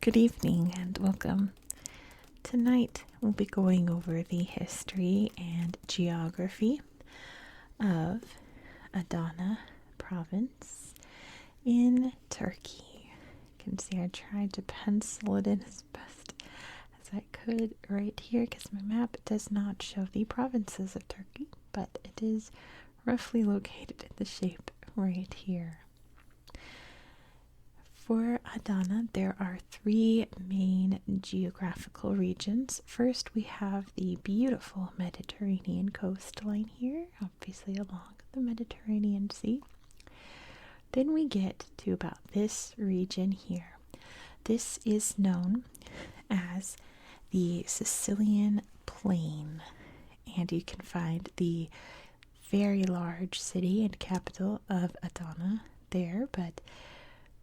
Good evening and welcome. Tonight we'll be going over the history and geography of Adana province in Turkey. You can see I tried to pencil it in as best as I could right here because my map does not show the provinces of Turkey, but it is roughly located in the shape right here. For Adana, there are three main geographical regions. First, we have the beautiful Mediterranean coastline here, obviously along the Mediterranean Sea. Then we get to about this region here. This is known as the Sicilian Plain, and you can find the very large city and capital of Adana there, but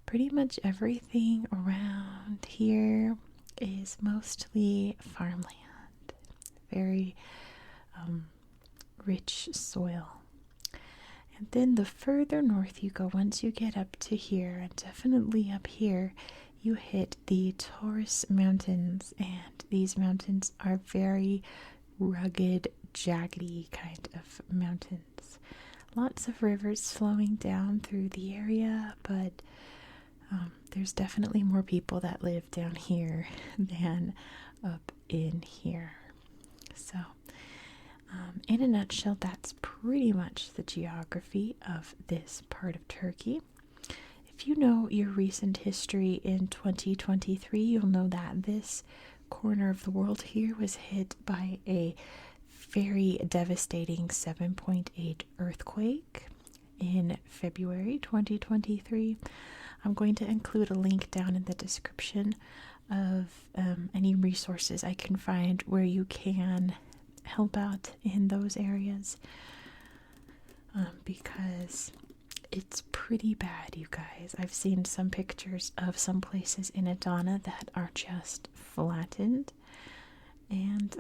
pretty much everything around here is mostly farmland, very rich soil. And then the further north you go, once you get up to here, and definitely up here, you hit the Taurus Mountains, and these mountains are very rugged, jaggedy kind of mountains. Lots of rivers flowing down through the area, but there's definitely more people that live down here than up in here. So, in a nutshell, that's pretty much the geography of this part of Turkey. If you know your recent history in 2023, you'll know that this corner of the world here was hit by a very devastating 7.8 earthquake in February 2023. I'm going to include a link down in the description of any resources I can find where you can help out in those areas, because it's pretty bad, you guys. I've seen some pictures of some places in Adana that are just flattened, and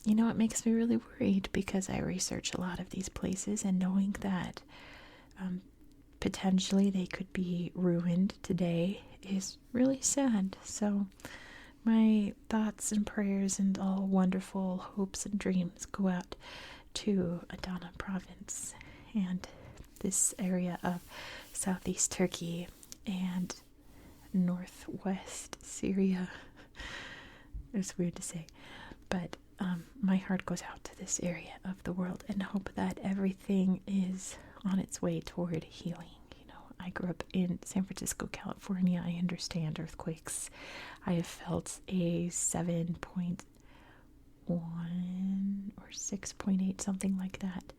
it makes me really worried because I research a lot of these places, and knowing that potentially they could be ruined today is really sad. So my thoughts and prayers and all wonderful hopes and dreams go out to Adana province and this area of southeast Turkey and northwest Syria. It's weird to say, but my heart goes out to this area of the world and hope that everything is on its way toward healing. I grew up in San Francisco, California. I understand earthquakes. I have felt a 7.1 or 6.8, something like that,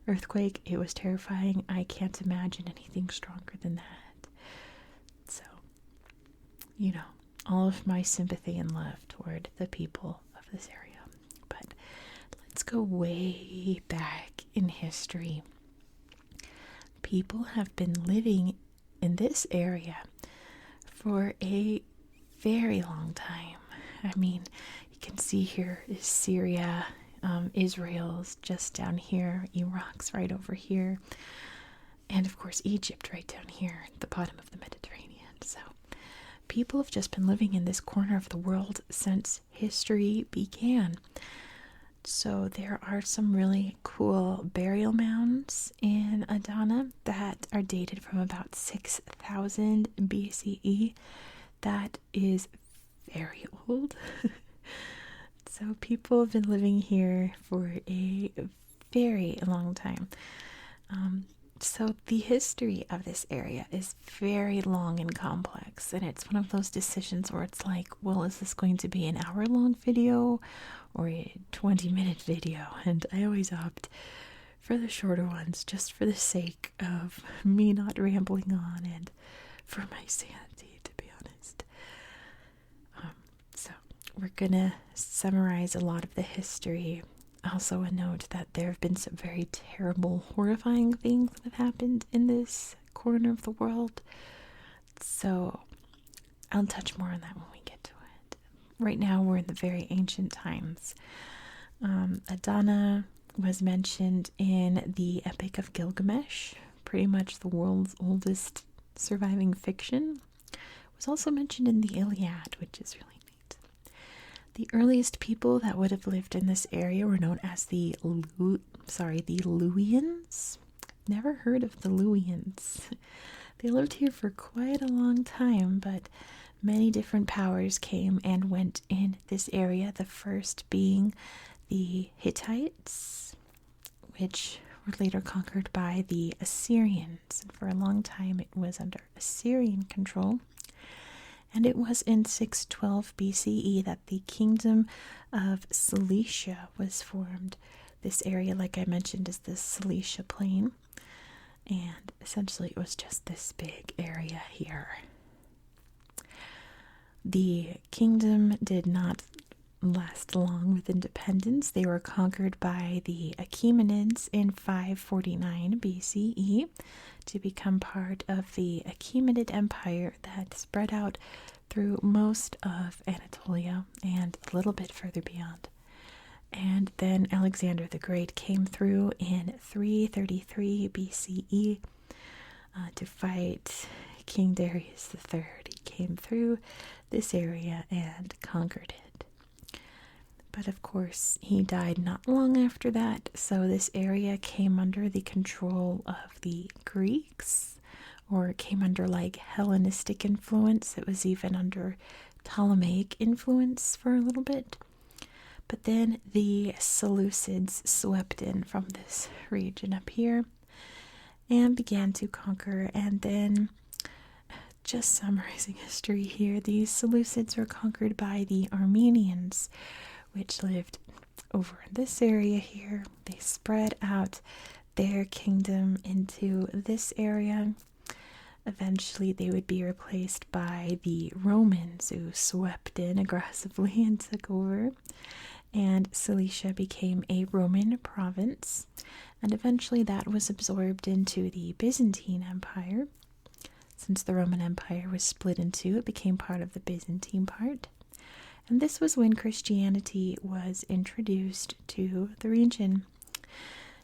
earthquake. It was terrifying. I can't imagine anything stronger than that. So, all of my sympathy and love toward the people of this area. But let's go way back in history. People have been living in this area for a very long time. I mean, you can see here is Syria, Israel's just down here, Iraq's right over here, and of course Egypt right down here at the bottom of the Mediterranean. So people have just been living in this corner of the world since history began. So there are some really cool burial mounds in Adana that are dated from about 6,000 BCE. That is very old. So people have been living here for a very long time. So the history of this area is very long and complex, and it's one of those decisions where it's like, well, is this going to be an hour-long video or a 20-minute video? And I always opt for the shorter ones just for the sake of me not rambling on and for my sanity, to be honest. So we're gonna summarize a lot of the history. Also a note that there have been some very terrible, horrifying things that have happened in this corner of the world. So I'll touch more on that when we get to it. Right now we're in the very ancient times. Adana was mentioned in the Epic of Gilgamesh, pretty much the world's oldest surviving fiction. It was also mentioned in the Iliad, which is really neat. The earliest people that would have lived in this area were known as the Luwians. Never heard of the Luwians. They lived here for quite a long time, but many different powers came and went in this area. The first being the Hittites, which were later conquered by the Assyrians. And for a long time it was under Assyrian control. And it was in 612 BCE that the kingdom of Cilicia was formed. This area, like I mentioned, is the Cilicia Plain. And essentially it was just this big area here. The kingdom did not last long with independence. They were conquered by the Achaemenids in 549 BCE to become part of the Achaemenid Empire that spread out through most of Anatolia and a little bit further beyond. And then Alexander the Great came through in 333 BCE to fight King Darius III. He came through this area and conquered it. But of course, he died not long after that, so this area came under the control of the Greeks, or it came under like Hellenistic influence. It was even under Ptolemaic influence for a little bit. But then the Seleucids swept in from this region up here and began to conquer. And then, just summarizing history here, the Seleucids were conquered by the Armenians, which lived over in this area here. They spread out their kingdom into this area. Eventually, they would be replaced by the Romans, who swept in aggressively and took over. And Cilicia became a Roman province. And eventually, that was absorbed into the Byzantine Empire. Since the Roman Empire was split in two, it became part of the Byzantine part. And this was when Christianity was introduced to the region.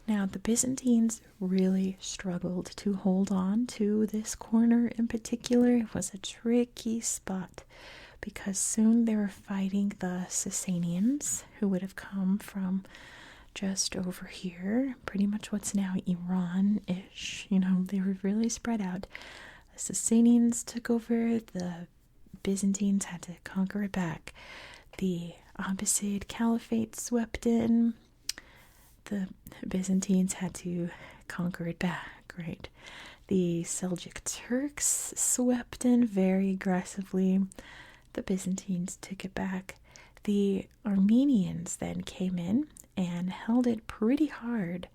Now, the Byzantines really struggled to hold on to this corner in particular. It was a tricky spot because soon they were fighting the Sasanians, who would have come from just over here, pretty much what's now Iran-ish. They were really spread out. The Sasanians took over, the Byzantines had to conquer it back. The Abbasid Caliphate swept in. The Byzantines had to conquer it back, right? The Seljuk Turks swept in very aggressively. The Byzantines took it back. The Armenians then came in and held it pretty hard.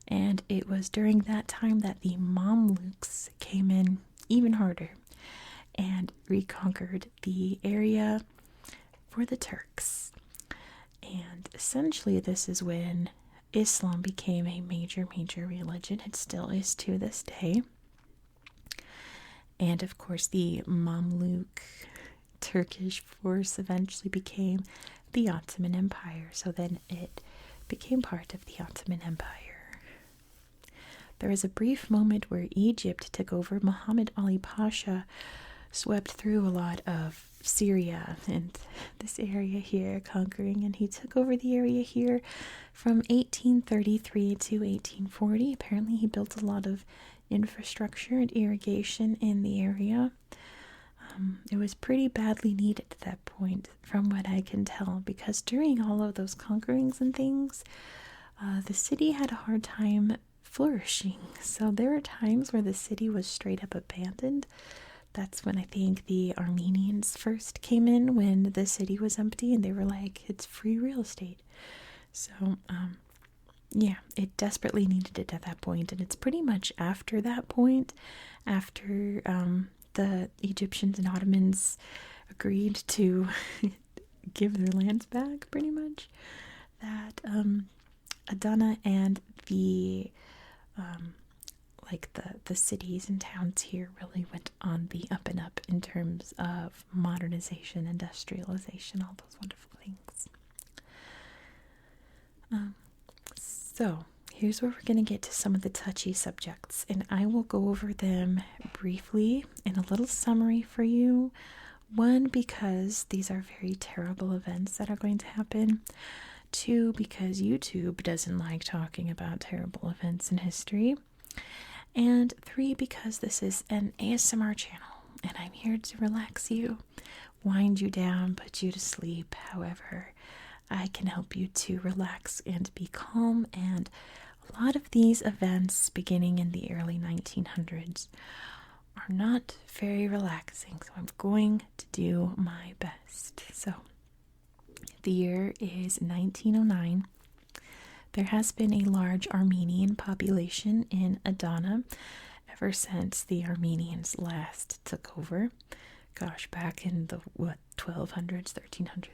And it was during that time that the Mamluks came in even harder and reconquered the area for the Turks. And essentially this is when Islam became a major religion. It still is to this day. And of course the Mamluk Turkish force eventually became the Ottoman Empire. So then it became part of the Ottoman Empire. There was a brief moment where Egypt took over. Muhammad Ali Pasha swept through a lot of Syria and this area here, conquering, and he took over the area here from 1833 to 1840. Apparently he built a lot of infrastructure and irrigation in the area. It was pretty badly needed at that point, from what I can tell, because during all of those conquerings and things, the city had a hard time flourishing. So there were times where the city was straight up abandoned. That's when I think the Armenians first came in, when the city was empty, and they were like, it's free real estate. So, yeah, it desperately needed it at that point. And it's pretty much after that point, after the Egyptians and Ottomans agreed to give their lands back, pretty much, that Adana and the the cities and towns here really went on the up and up in terms of modernization, industrialization, all those wonderful things. So here's where we're going to get to some of the touchy subjects, and I will go over them briefly in a little summary for you. One, because these are very terrible events that are going to happen. Two, because YouTube doesn't like talking about terrible events in history. And three, because this is an ASMR channel, and I'm here to relax you, wind you down, put you to sleep. However, I can help you to relax and be calm, and a lot of these events beginning in the early 1900s are not very relaxing, so I'm going to do my best. So, the year is 1909. There has been a large Armenian population in Adana ever since the Armenians last took over. Gosh, back in the 1200s, 1300s.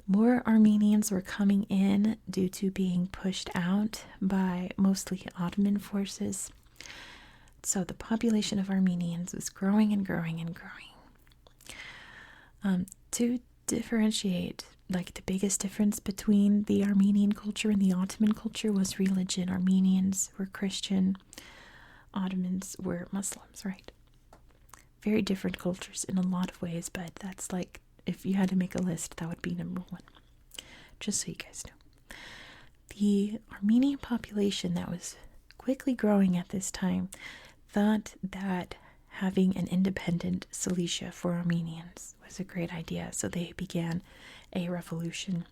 More Armenians were coming in due to being pushed out by mostly Ottoman forces. So the population of Armenians was growing and growing and growing. To differentiate, like the biggest difference between the Armenian culture and the Ottoman culture was religion. Armenians were Christian, Ottomans were Muslims, right? Very different cultures in a lot of ways, but that's like, if you had to make a list, that would be number one. Just so you guys know. The Armenian population that was quickly growing at this time thought that having an independent Cilicia for Armenians was a great idea, so they began a revolution.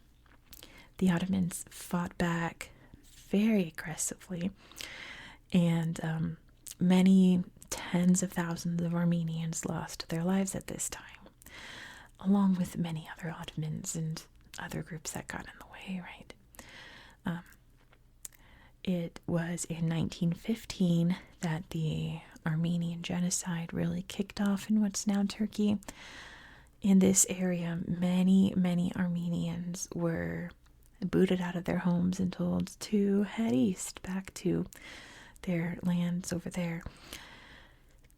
The Ottomans fought back very aggressively, and many tens of thousands of Armenians lost their lives at this time, along with many other Ottomans and other groups that got in the way, right? It was in 1915 that the Armenian genocide really kicked off in what's now Turkey. In this area, many Armenians were booted out of their homes and told to head east back to their lands over there.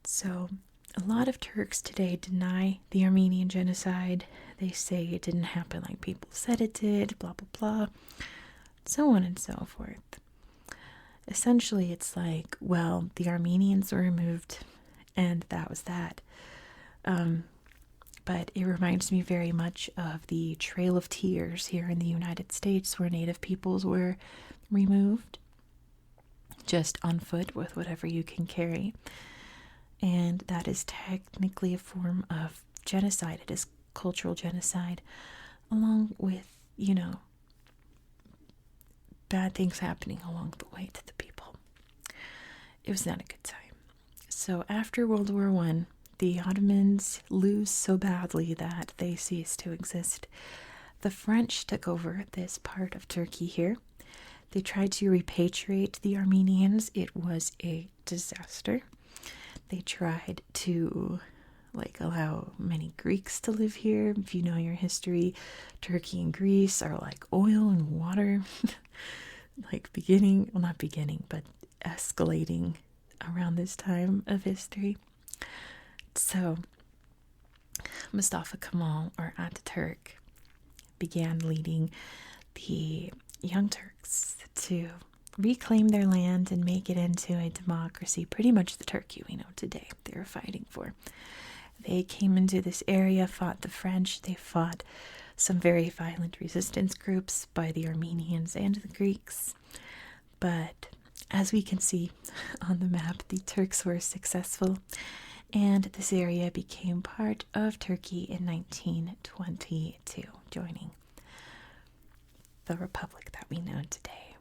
So a lot of Turks today deny the Armenian genocide. They say it didn't happen like people said it did, blah, blah, blah, so on and so forth. Essentially, it's like, well, the Armenians were removed, and that was that. But it reminds me very much of the Trail of Tears here in the United States, where Native peoples were removed, just on foot with whatever you can carry. And that is technically a form of genocide. It is cultural genocide, along with, bad things happening along the way to the people. It was not a good time. So after World War I, the Ottomans lose so badly that they cease to exist. The French took over this part of Turkey here. They tried to repatriate the Armenians. It was a disaster. They tried to allow many Greeks to live here. If you know your history, Turkey and Greece are like oil and water. Not beginning, but escalating around this time of history. So Mustafa Kemal, or Ataturk, began leading the Young Turks to reclaim their land and make it into a democracy, pretty much the Turkey we know today they were fighting for. They came into this area, fought the French, they fought some very violent resistance groups by the Armenians and the Greeks. But as we can see on the map, the Turks were successful, and this area became part of Turkey in 1922, joining the republic that we know today.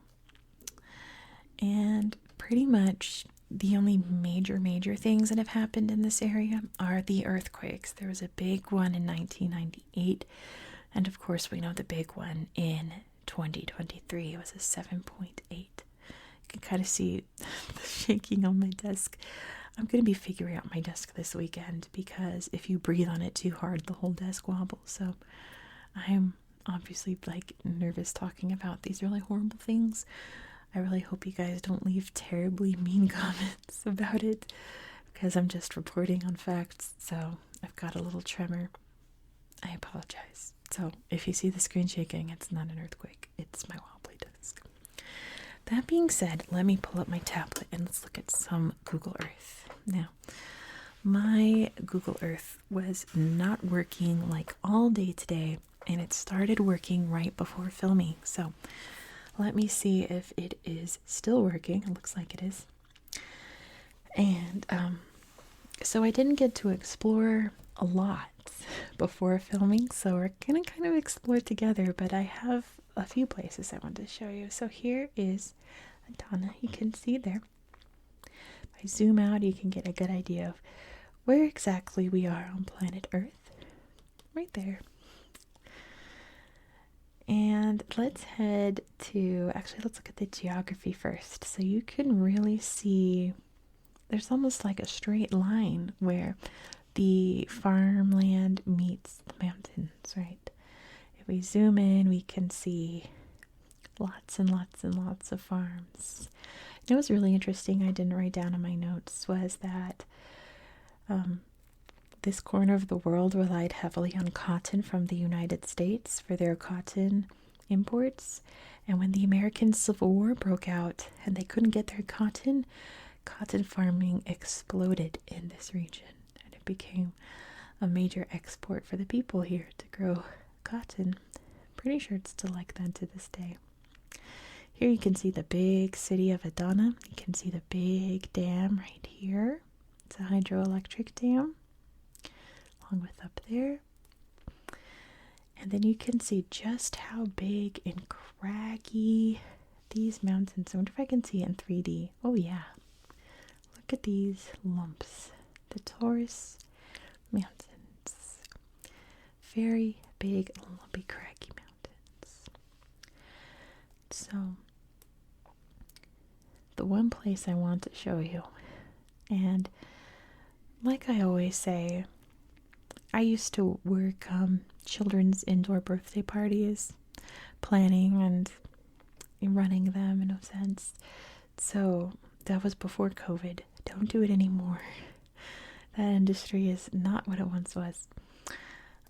And pretty much the only major things that have happened in this area are the earthquakes. There was a big one in 1998, and of course we know the big one in 2023. It was a 7.8. You can kind of see the shaking on my desk. I'm going to be figuring out my desk this weekend, because if you breathe on it too hard, the whole desk wobbles. So I'm obviously nervous talking about these really horrible things. I really hope you guys don't leave terribly mean comments about it, because I'm just reporting on facts. So I've got a little tremor. I apologize. So if you see the screen shaking, it's not an earthquake. It's my wobbly desk. That being said, let me pull up my tablet and let's look at some Google Earth. Now, my Google Earth was not working like all day today, and it started working right before filming. So let me see if it is still working. It looks like it is. And so I didn't get to explore a lot before filming, so we're gonna kind of explore together, but I have a few places I want to show you. So here is Adana. You can see there. If I zoom out, you can get a good idea of where exactly we are on planet Earth. Right there. And let's head to, actually, let's look at the geography first. So you can really see there's almost like a straight line where the farmland meets the mountains, right? If we zoom in, we can see lots and lots and lots of farms. It was really interesting, I didn't write down in my notes, was that this corner of the world relied heavily on cotton from the United States for their cotton imports. And when the American Civil War broke out and they couldn't get their cotton farming exploded in this region. And it became a major export for the people here to grow cotton. Pretty sure it's still like that to this day. Here you can see the big city of Adana. You can see the big dam right here. It's a hydroelectric dam, along with up there. And then you can see just how big and craggy these mountains. I wonder if I can see it in 3D. Oh yeah. Look at these lumps. The Taurus Mountains. Very big, lumpy, craggy mountains. So, the one place I want to show you, and like I always say, I used to work children's indoor birthday parties, planning and running them in a sense. So that was before COVID. Don't do it anymore. That industry is not what it once was.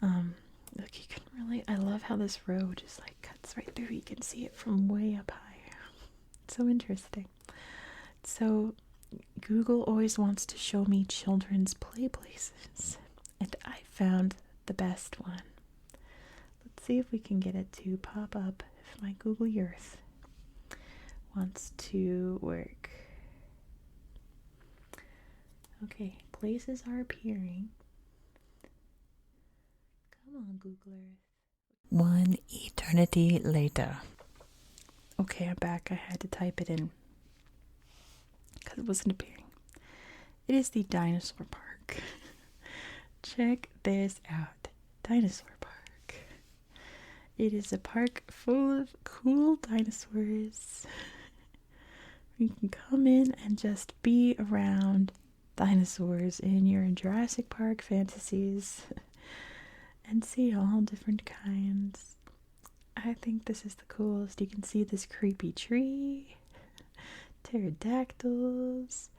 Look, you can really, I love how this road just like cuts right through. You can see it from way up high. It's so interesting. So Google always wants to show me children's play places, and I found the best one. Let's see if we can get it to pop up if my Google Earth wants to work. Okay, places are appearing. Come on, Google Earth. One eternity later. Okay, I'm back. I had to type it in because it wasn't appearing. It is the dinosaur park. Check this out. Dinosaur park. It is a park full of cool dinosaurs. You can come in and just be around dinosaurs in your Jurassic Park fantasies and see all different kinds. I think this is the coolest. You can see this creepy tree, pterodactyls.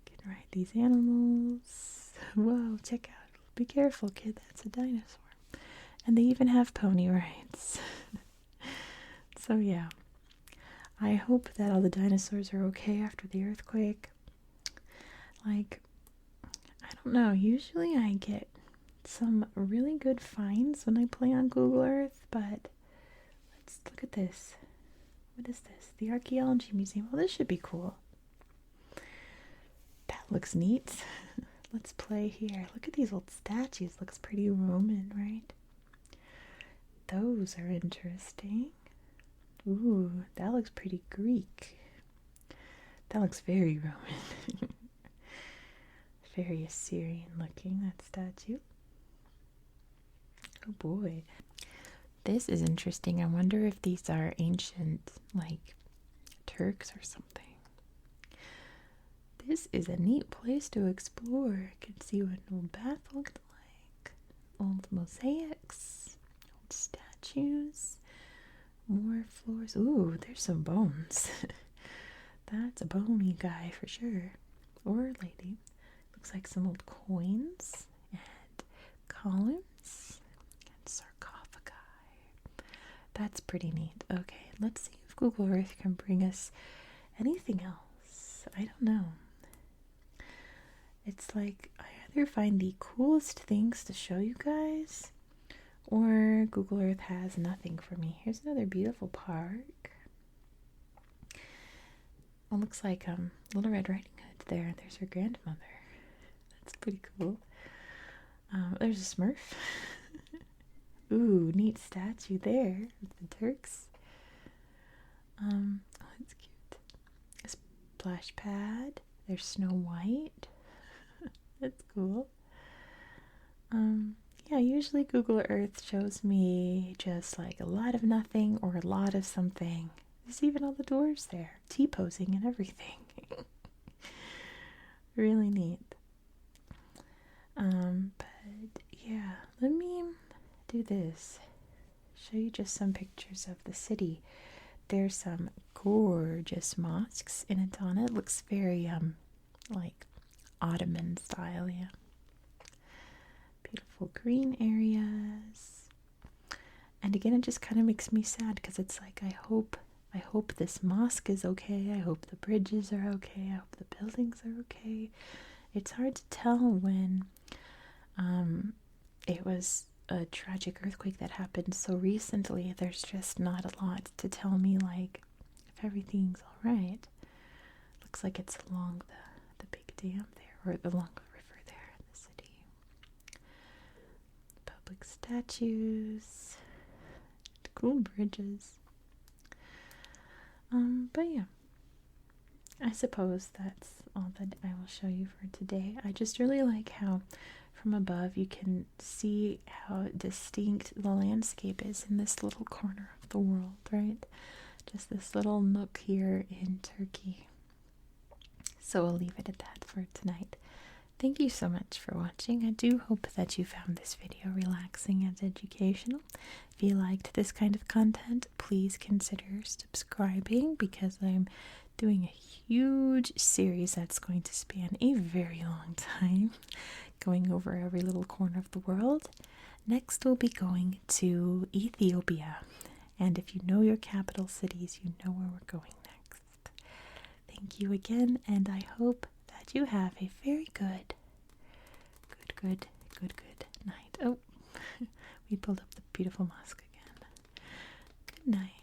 You can ride these animals. Whoa, check out. Be careful, kid. That's a dinosaur. And they even have pony rides. So yeah. I hope that all the dinosaurs are okay after the earthquake. Like, I don't know. Usually I get some really good finds when I play on Google Earth, but let's look at this. What is this? The Archaeology Museum. Well, this should be cool. That looks neat. Let's play here. Look at these old statues. Looks pretty Roman, right? Those are interesting. Ooh, that looks pretty Greek. That looks very Roman. Very Assyrian looking, that statue. Oh boy. This is interesting. I wonder if these are ancient, like, Turks or something. This is a neat place to explore. You can see what an old bath looked like. Old mosaics. Old statues. More floors. Ooh, there's some bones. That's a bony guy for sure. Or lady. Looks like some old coins and columns and sarcophagi. That's pretty neat. Okay, let's see if Google Earth can bring us anything else. I don't know. It's like I either find the coolest things to show you guys, or Google Earth has nothing for me. Here's another beautiful park. It looks like Little Red Riding Hood there. There's her grandmother. That's pretty cool. There's a Smurf. Ooh, neat statue there of the Turks. Oh, that's cute. A splash pad. There's Snow White. That's cool. Yeah, usually Google Earth shows me just like a lot of nothing or a lot of something. There's even all the doors there, T-posing and everything. Really neat. But yeah, let me do this. Show you just some pictures of the city. There's some gorgeous mosques in Adana. It looks very like Ottoman style, yeah. Beautiful green areas. And again, it just kind of makes me sad because it's like I hope this mosque is okay. I hope the bridges are okay. I hope the buildings are okay. It's hard to tell when it was a tragic earthquake that happened so recently. There's just not a lot to tell me like if everything's all right. Looks like it's along the big dam there, or along the river there in the city. Public statues, cool bridges. But yeah, I suppose that's all that I will show you for today. I just really like how from above you can see how distinct the landscape is in this little corner of the world, right? Just this little nook here in Turkey. So I'll leave it at that for tonight. Thank you so much for watching. I do hope that you found this video relaxing and educational. If you liked this kind of content, please consider subscribing because I'm doing a huge series that's going to span a very long time, going over every little corner of the world. Next, we'll be going to Ethiopia. And if you know your capital cities, you know where we're going next. Thank you again, and I hope that you have a very good night. Oh, we pulled up the beautiful mosque again. Good night.